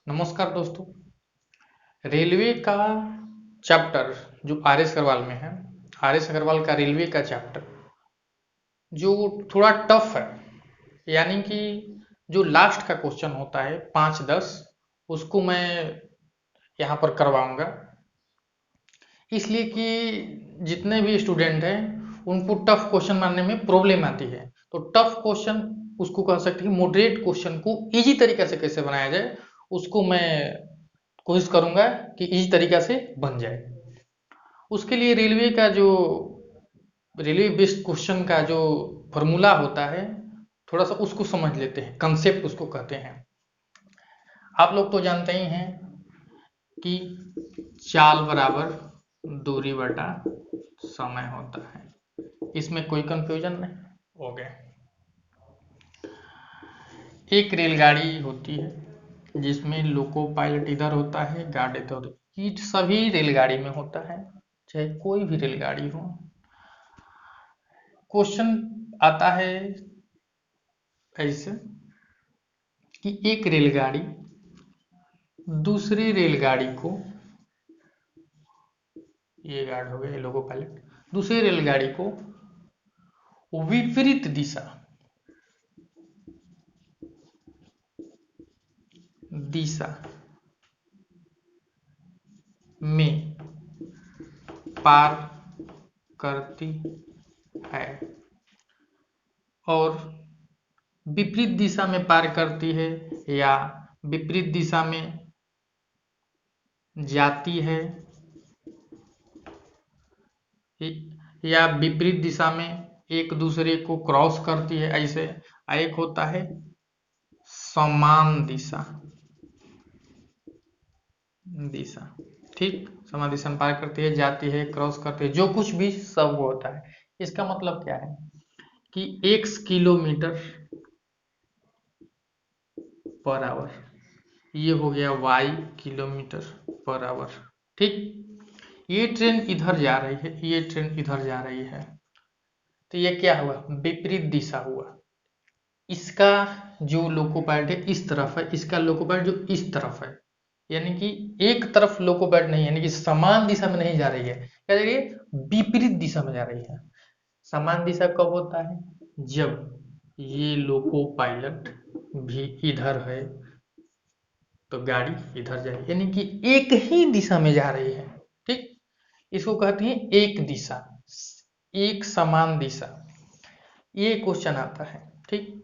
नमस्कार दोस्तों। रेलवे का चैप्टर जो आर एस अग्रवाल में है, आर एस अग्रवाल का रेलवे का चैप्टर जो थोड़ा टफ है, यानी कि जो लास्ट का क्वेश्चन होता है 5-10, उसको मैं यहाँ पर करवाऊंगा, इसलिए कि जितने भी स्टूडेंट हैं उनको टफ क्वेश्चन बनाने में प्रॉब्लम आती है। तो टफ क्वेश्चन उसको कह सकते हैं, मॉडरेट क्वेश्चन को इजी तरीके से कैसे बनाया जाए उसको मैं कोशिश करूंगा कि इजी तरीका से बन जाए। उसके लिए रेलवे का जो रेलवे बेस्ड क्वेश्चन का जो फॉर्मूला होता है, थोड़ा सा उसको समझ लेते हैं, कंसेप्ट उसको कहते हैं। आप लोग तो जानते ही हैं कि चाल बराबर दूरी बटा समय होता है, इसमें कोई कंफ्यूजन नहीं। हो गया। एक रेलगाड़ी होती है जिसमें लोको पायलट इधर होता है, गार्ड इधर। ये सभी रेलगाड़ी में होता है, चाहे कोई भी रेलगाड़ी हो। क्वेश्चन आता है ऐसे कि एक रेलगाड़ी दूसरी रेलगाड़ी को, ये गार्ड हो गया, ये लोको पायलट, दूसरी रेलगाड़ी को विपरीत दिशा दिशा में पार करती है और विपरीत दिशा में पार करती है या विपरीत दिशा में जाती है या विपरीत दिशा में एक दूसरे को क्रॉस करती है, ऐसे। एक होता है समान दिशा दिशा ठीक, समान दिशा में पार करती है, जाती है, क्रॉस करती है, जो कुछ भी सब वो होता है। इसका मतलब क्या है कि x किलोमीटर पर आवर, ये हो गया y किलोमीटर पर आवर। ठीक, ये ट्रेन इधर जा रही है, ये ट्रेन इधर जा रही है, तो ये क्या हुआ, विपरीत दिशा हुआ। इसका जो लोको पायलट है इस तरफ है, इसका लोको पायलट जो इस तरफ है, यानी कि एक तरफ लोको पायलट नहीं, यानी कि समान दिशा में नहीं जा रही है, क्या जा रही है, विपरीत दिशा में जा रही है। समान दिशा कब होता है, जब ये लोको पायलट भी इधर है तो गाड़ी इधर जाएगी, यानी कि एक ही दिशा में जा रही है। ठीक, इसको कहते हैं एक दिशा, एक समान दिशा। ये क्वेश्चन आता है। ठीक,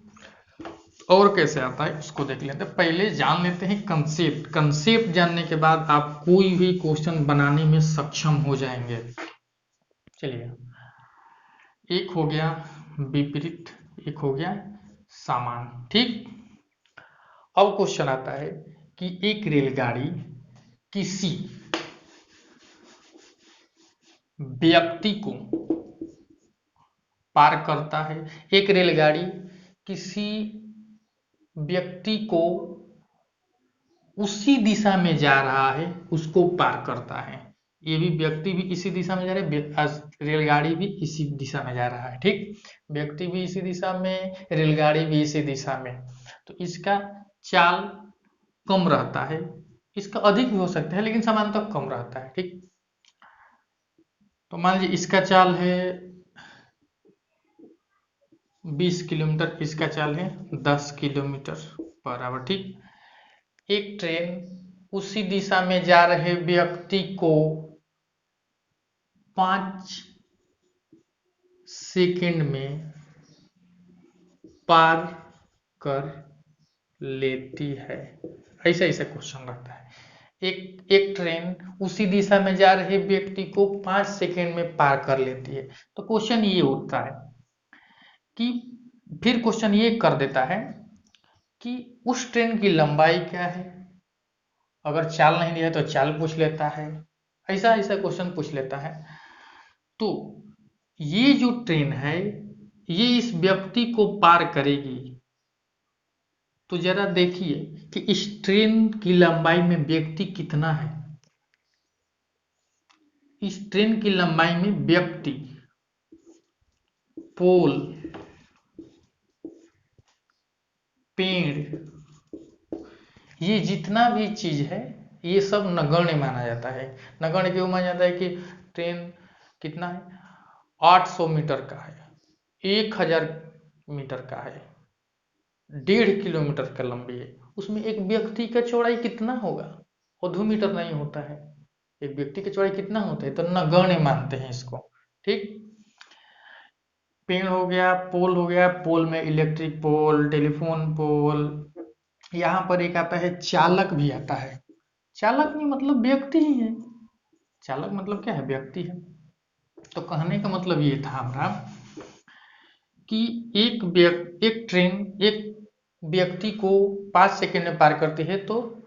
और कैसे आता है उसको देख लेते हैं। पहले जान लेते हैं कंसेप्ट। कंसेप्ट जानने के बाद आप कोई भी क्वेश्चन बनाने में सक्षम हो जाएंगे। चलिए, एक हो गया विपरीत, एक हो गया समान। ठीक, अब क्वेश्चन आता है कि एक रेलगाड़ी किसी व्यक्ति को पार करता है, एक रेलगाड़ी किसी व्यक्ति को उसी दिशा में जा रहा है, उसको पार करता है। ये भी व्यक्ति भी इसी दिशा में जा रहा है, रेलगाड़ी भी इसी दिशा में जा रहा है। ठीक, व्यक्ति भी इसी दिशा में, रेलगाड़ी भी इसी दिशा में, तो इसका चाल कम रहता है, इसका अधिक भी हो सकता है लेकिन समांतर कम रहता है। ठीक, तो मान लीजिए इसका चाल है 20 किलोमीटर, इसका चाल है 10 किलोमीटर पर आवर। ठीक, एक ट्रेन उसी दिशा में जा रहे व्यक्ति को 5 सेकंड में पार कर लेती है, ऐसा ऐसा क्वेश्चन रहता है। एक ट्रेन उसी दिशा में जा रहे व्यक्ति को 5 सेकंड में पार कर लेती है, तो क्वेश्चन ये उठता है कि, फिर क्वेश्चन ये कर देता है कि उस ट्रेन की लंबाई क्या है। अगर चाल नहीं दिया तो चाल पूछ लेता है, ऐसा ऐसा क्वेश्चन पूछ लेता है। तो ये जो ट्रेन है ये इस व्यक्ति को पार करेगी, तो जरा देखिए कि इस ट्रेन की लंबाई में व्यक्ति कितना है। इस ट्रेन की लंबाई में व्यक्ति, पोल, पेड़, ये जितना भी चीज है ये सब नगण्य माना जाता है। नगण्य क्यों माना जाता है कि ट्रेन कितना है, 800 मीटर का है, 1000 मीटर का है, 1.5 किलोमीटर का लंबी है, उसमें एक व्यक्ति का चौड़ाई कितना होगा, औधु मीटर नहीं होता है, एक व्यक्ति की चौड़ाई कितना होता है, तो नगण्य मानते हैं इसको। ठीक, पेड़ हो गया, पोल हो गया, पोल में इलेक्ट्रिक पोल, टेलीफोन पोल, यहाँ पर एक आता है चालक भी आता है। चालक नहीं मतलब व्यक्ति ही है, चालक मतलब क्या है, व्यक्ति है। तो कहने का मतलब ये था हमारा कि एक ट्रेन एक व्यक्ति को 5 सेकंड में पार करती है, तो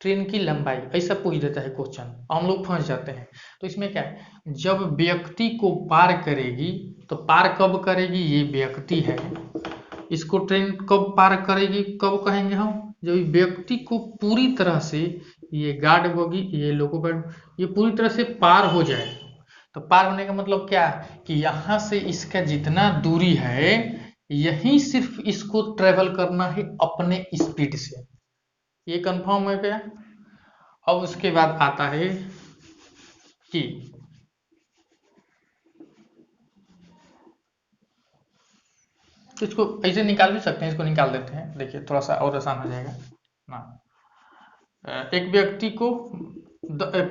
ट्रेन की लंबाई ऐसा पूछ देता है क्वेश्चन, हम लोग फंस जाते हैं। तो इसमें क्या है, जब व्यक्ति को पार करेगी, तो पार कब करेगी, ये व्यक्ति है, इसको ट्रेन कब पार करेगी, कब कहेंगे हम, जब व्यक्ति को पूरी तरह से ये गार्ड बोगी, ये लोको गार्ड, ये पूरी तरह से पार हो जाए। तो पार होने का मतलब क्या, कि यहाँ से इसका जितना दूरी है यही सिर्फ इसको ट्रेवल करना है अपने स्पीड से, ये कंफर्म है क्या। अब उसके बाद आता है कि इसको ऐसे निकाल भी सकते हैं, इसको निकाल देते हैं, देखिए थोड़ा सा और आसान हो जाएगा ना। एक व्यक्ति को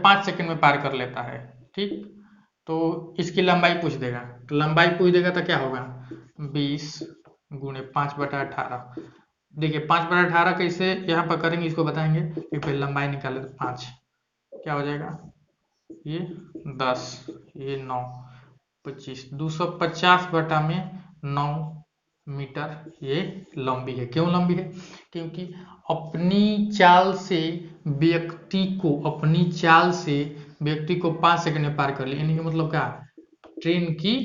5 सेकंड में पार कर लेता है, ठीक, तो इसकी लंबाई पूछ देगा, तो लंबाई पूछ देगा तो क्या होगा, 20 गुणे 5/18। देखिए 5/18 कैसे यहाँ पर करेंगे इसको बताएंगे, कि पहले लंबाई निकाले तो 5 क्या हो जाएगा, ये 10, ये 9, 25, 250/9 मीटर ये लंबी है। क्यों लंबी है, क्योंकि अपनी चाल से व्यक्ति को 5 सेकंड में पार कर लिया, यानी कि मतलब क्या, ट्रेन की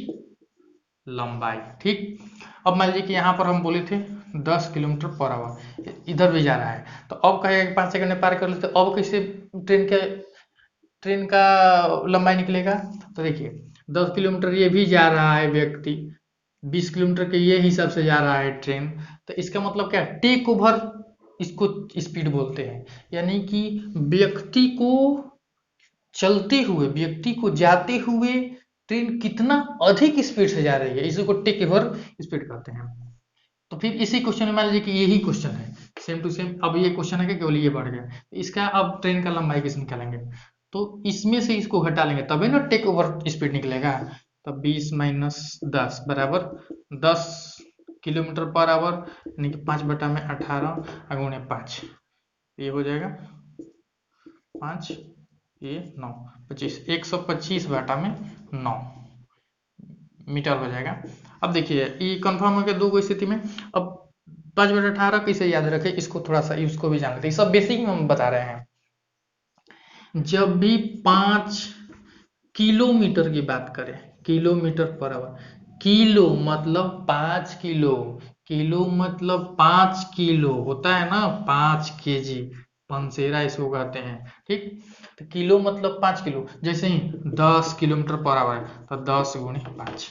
लंबाई। ठीक, अब मान लीजिए कि यहाँ पर हम बोले थे 10 किलोमीटर पर आवर, इधर भी जा रहा है, तो अब कहेगा 5 सेकंड में पार कर लेते, तो अब कैसे ट्रेन का लंबाई निकलेगा। तो देखिए 10 किलोमीटर ये भी जा रहा है व्यक्ति, 20 किलोमीटर के ये हिसाब से जा रहा है ट्रेन, तो इसका मतलब क्या, टेक ओवर इसको स्पीड बोलते हैं, यानी कि व्यक्ति को चलते हुए, व्यक्ति को जाते हुए ट्रेन कितना अधिक स्पीड से जा रही है, इसी को टेक ओवर स्पीड कहते हैं। तो फिर इसी क्वेश्चन में मान लीजिए कि यही क्वेश्चन है सेम टू सेम, अब ये क्वेश्चन है कि केवल ये बढ़ गया, तो इसका अब ट्रेन का लंबाई कैसे निकालेंगे, तो इसमें से इसको हटा लेंगे तभी ना टेक ओवर स्पीड निकलेगा। तो 20 - 10 बराबर 10 किलोमीटर पर आवर, यानी कि 5/18 गुणे 5, ये हो जाएगा 5, ये 9, 25, 125/9 मीटर हो जाएगा। अब देखिए ये कंफर्म हो गया दो गो स्थिति में। अब 5/18 कैसे याद रखें, इसको थोड़ा सा इसको भी जान लेते हैं, सब बेसिक में हम बता रहे हैं। जब भी 5 किलोमीटर की बात करें, किलोमीटर पर आवर, किलो मतलब 5 किलो, किलो मतलब 5 किलो होता है ना, 5 kg, पंसेरा इसको कहते हैं। ठीक, तो किलो मतलब 5 किलो, जैसे ही 10 किलोमीटर पर आवर है तो 10 गुणे 5,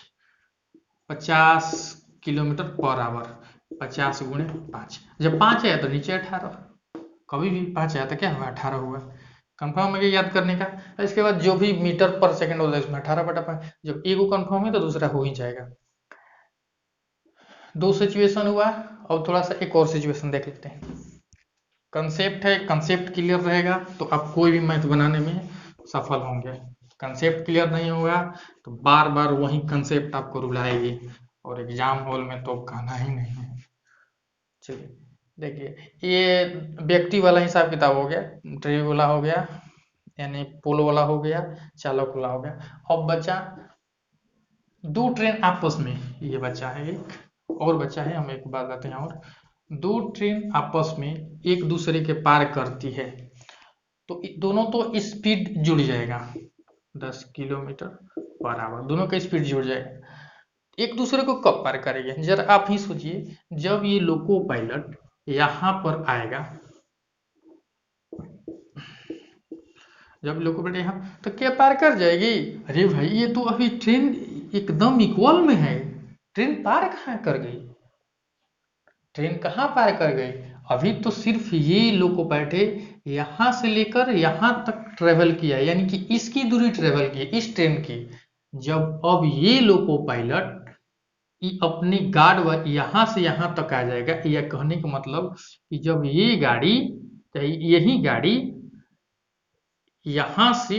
50 किलोमीटर पर आवर, 50 गुणे 5, जब 5 आया तो नीचे 18, कभी भी 5 आया तो क्या हुआ, 18 हुआ। कंफर्म है याद करने का। इसके बाद जो भी मीटर पर सेकंड होता है उसमें 18/5, जब एक को कंफर्म है तो दूसरा हो ही जाएगा। दो सिचुएशन हुआ, अब थोड़ा सा एक और सिचुएशन देख लेते हैं। कंसेप्ट है, कंसेप्ट क्लियर रहेगा तो आप कोई भी मैथ बनाने में सफल होंगे, कंसेप्ट क्लियर नहीं होगा तो बार बार वही कंसेप्ट आपको रुलाएगी, और एग्जाम हॉल में तो कहना ही नहीं है। चलिए देखिए, ये व्यक्ति वाला हिसाब किताब हो गया, ट्रेन वाला हो गया, यानी पोल वाला हो गया, चालक वाला हो गया। अब बचा दो ट्रेन आपस में, ये बचा है एक और बचा है, हम एक बात बताते हैं, और दो ट्रेन आपस में एक दूसरे के पार करती है, तो दोनों तो स्पीड जुड़ जाएगा, 10 किलोमीटर पर आवर, दोनों का स्पीड जुड़ जाएगा। एक दूसरे को कब पार करेंगे, जरा आप ही सोचिए, जब ये लोको पायलट यहाँ पर आएगा, जब लोको पायलट यहाँ, तो क्या पार कर जाएगी, अरे भाई ये तो अभी ट्रेन एकदम इक्वल में है, ट्रेन पार कहाँ कर गई, ट्रेन कहाँ पार कर गई, अभी तो सिर्फ ये लोको पाइलट यहाँ से लेकर यहाँ तक ट्रेवल किया, यानी कि इसकी दूरी ट्रेवल की इस ट्रेन की। जब अब ये लोको पायलट अपनी गार्ड यहाँ से यहाँ तक आ जाएगा, या कहने का मतलब कि जब ये गाड़ी, यही गाड़ी यहाँ से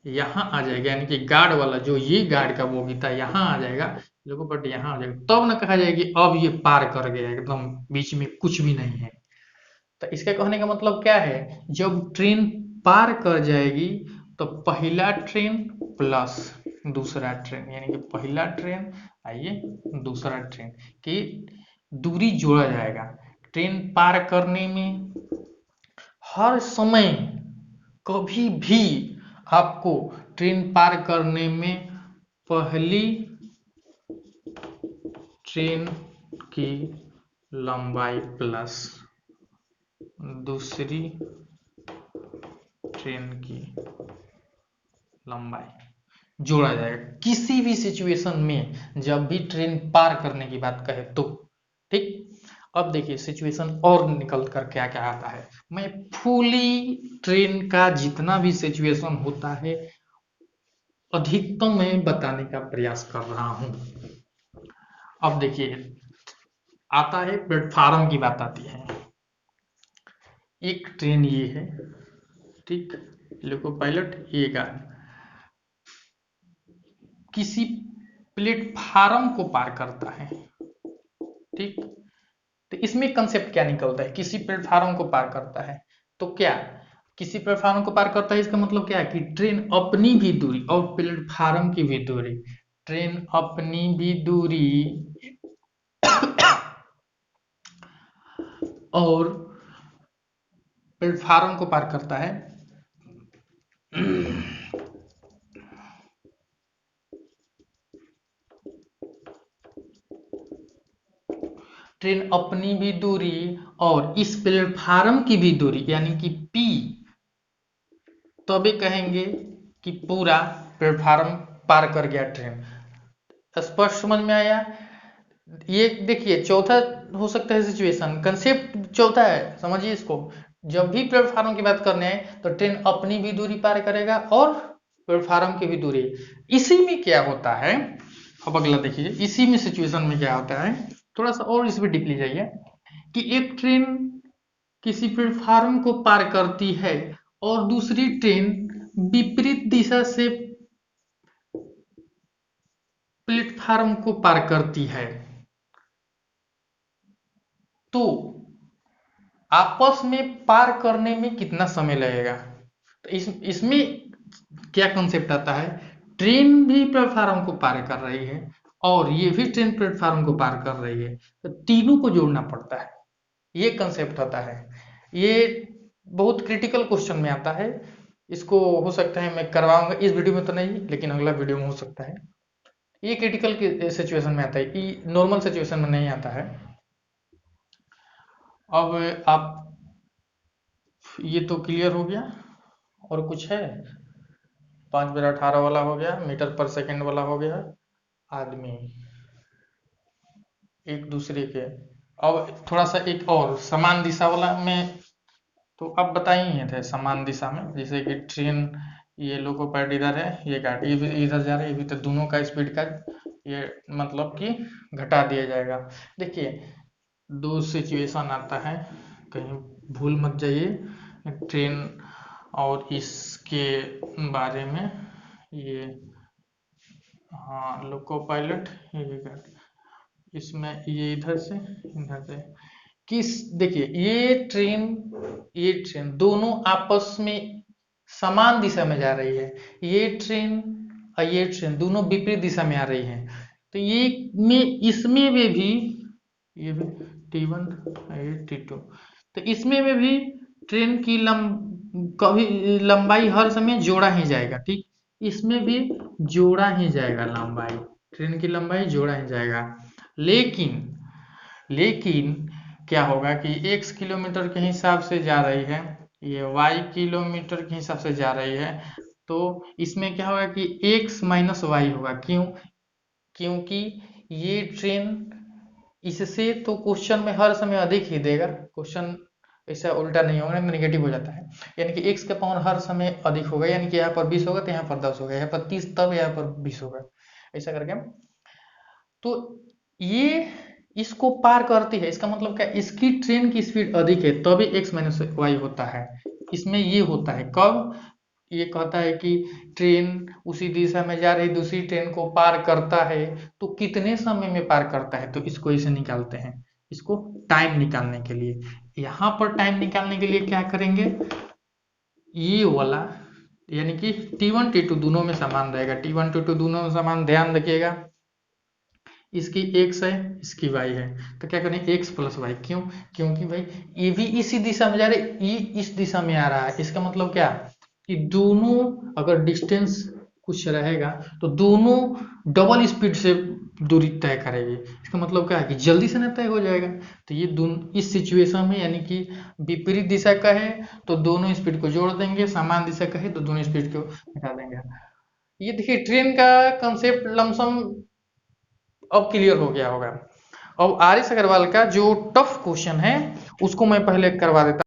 यहाँ आ जाएगा, यानी कि गार्ड वाला जो ये गार्ड का बोगी था यहाँ आ जाएगा, लोको पायलट यहाँ आ जाएगा, तब ना कहा जाएगा कि अब ये पार कर गया, एकदम बीच में कुछ भी नहीं है। तो इसका कहने का मतलब क्या है, जब ट्रेन पार कर जाएगी तो पहला ट्रेन प्लस दूसरा ट्रेन, यानी कि पहला ट्रेन आइए दूसरा ट्रेन की दूरी जोड़ा जाएगा। ट्रेन पार करने में हर समय कभी भी आपको ट्रेन पार करने में पहली ट्रेन की लंबाई प्लस दूसरी ट्रेन की लंबाई जोड़ा जाएगा, किसी भी सिचुएशन में जब भी ट्रेन पार करने की बात कहे तो। ठीक, अब देखिए सिचुएशन और निकल कर क्या क्या आता है। मैं फुली ट्रेन का जितना भी सिचुएशन होता है अधिकतम मैं बताने का प्रयास कर रहा हूं। अब देखिए आता है प्लेटफार्म की बात आती है। एक ट्रेन ये है, ठीक, लोको पायलट ये गार्ड किसी प्लेटफार्म को पार करता है। ठीक, तो इसमें कंसेप्ट क्या निकलता है, किसी प्लेटफार्म को पार करता है तो क्या, किसी प्लेटफार्म को पार करता है इसका मतलब क्या है कि ट्रेन अपनी भी दूरी और प्लेटफार्म की भी दूरी, ट्रेन अपनी भी दूरी और प्लेटफार्म को पार करता है। ट्रेन अपनी भी दूरी और इस प्लेटफार्म की भी दूरी यानी कि P, तभी कहेंगे कि पूरा प्लेटफार्म पार कर गया ट्रेन। स्पष्ट समझ में आया। ये देखिए चौथा हो सकता है सिचुएशन, कंसेप्ट चौथा है, समझिए इसको। जब भी प्लेटफार्म की बात करने आए तो ट्रेन अपनी भी दूरी पार करेगा और प्लेटफार्म की भी दूरी। इसी में क्या होता है, अब अगला देखिए, इसी में सिचुएशन में क्या होता है, थोड़ा सा और इसमें डीपली जाइए कि एक ट्रेन किसी प्लेटफार्म को पार करती है और दूसरी ट्रेन विपरीत दिशा से प्लेटफार्म को पार करती है, तो आपस में पार करने में कितना समय लगेगा। तो इसमें क्या कंसेप्ट आता है, ट्रेन भी प्लेटफार्म को पार कर रही है और ये भी ट्रेन प्लेटफार्म को पार कर रही है, तो तीनों को जोड़ना पड़ता है, ये कंसेप्ट होता है। ये बहुत क्रिटिकल क्वेश्चन में आता है, इसको हो सकता है मैं करवाऊंगा इस वीडियो में तो नहीं, लेकिन अगला वीडियो में हो सकता है। ये क्रिटिकल सिचुएशन में आता है, ये नॉर्मल सिचुएशन में नहीं आता है। अब आप ये तो क्लियर हो गया, और कुछ है, 5/18 वाला हो गया, मीटर पर सेकंड वाला हो गया, आदमी एक दूसरे के। अब थोड़ा सा एक और समान दिशा वाला में, तो अब बताइए थे समान दिशा में, जैसे कि ट्रेन ये लोको पायलट इधर है, ये गाड़ी भी इधर जा रही है, ये भी, तो दोनों का स्पीड का ये मतलब कि घटा दिया जाएगा। देखिए दो सिचुएशन आता है, कहीं भूल मत जाइए, ट्रेन और इसके बारे में, ये हाँ लोको पायलट ये इसमें ये इधर से किस, देखिए ये ट्रेन दोनों आपस में समान दिशा में जा रही है, ये ट्रेन और ये ट्रेन दोनों विपरीत दिशा में आ रही है, तो ये में इसमें में भी ये भी T1 ये T2, तो इसमें में भी ट्रेन की कभी लंबाई हर समय जोड़ा ही जाएगा। ठीक, इसमें भी जोड़ा ही जाएगा लंबाई, ट्रेन की लंबाई जोड़ा ही जाएगा। लेकिन क्या होगा कि x किलोमीटर के हिसाब से जा रही है, ये y किलोमीटर के हिसाब से जा रही है, तो इसमें क्या होगा कि x माइनस वाई होगा। क्योंकि ये ट्रेन इससे तो क्वेश्चन में हर समय अधिक ही देगा, क्वेश्चन ऐसा उल्टा नहीं होगा, नहीं नेगेटिव हो जाता है। यानी कि x का पावर हर समय अधिक होगा, यानी कि यहाँ पर 20 होगा तो यहाँ पर 10 होगा, यहाँ पर 30 तब यहाँ पर 20 होगा, ऐसा करके। तो ये इसको पार करती है, इसका मतलब क्या, इसकी ट्रेन की स्पीड अधिक है तभी x माइनस वाई होता है। इसमें ये होता है कब, ये कहता है कि ट्रेन उसी दिशा में जा रही दूसरी ट्रेन को पार करता है, तो कितने समय में पार करता है, तो इसको इसे निकालते हैं, इसको टाइम निकालने के लिए। यहाँ पर टाइम निकालने के लिए क्या करेंगे, ये वाला यानी कि T1 T2 दोनों में समान रहेगा, T1 T2 दोनों में समान, ध्यान रखिएगा। इसकी x है, इसकी y है, तो क्या करें x प्लस वाई, क्यों, क्योंकि भाई ये भी इसी दिशा में जा रहे, ये इस दिशा में आ रहा है, इसका मतलब क्या कि दोनों अगर डिस्टेंस कुछ रहेगा तो दोनों डबल स्पीड से दूरी तय करेगी, इसका मतलब क्या है कि जल्दी से ना तय हो जाएगा। तो ये दोनों इस सिचुएशन में यानी कि विपरीत दिशा का है तो दोनों स्पीड को जोड़ देंगे, समान दिशा का है तो दोनों स्पीड को हटा देंगे। ये देखिए ट्रेन का कंसेप्ट लमसम अब क्लियर हो गया होगा। अब आर एस अग्रवाल का जो टफ क्वेश्चन है उसको मैं पहले करवा देता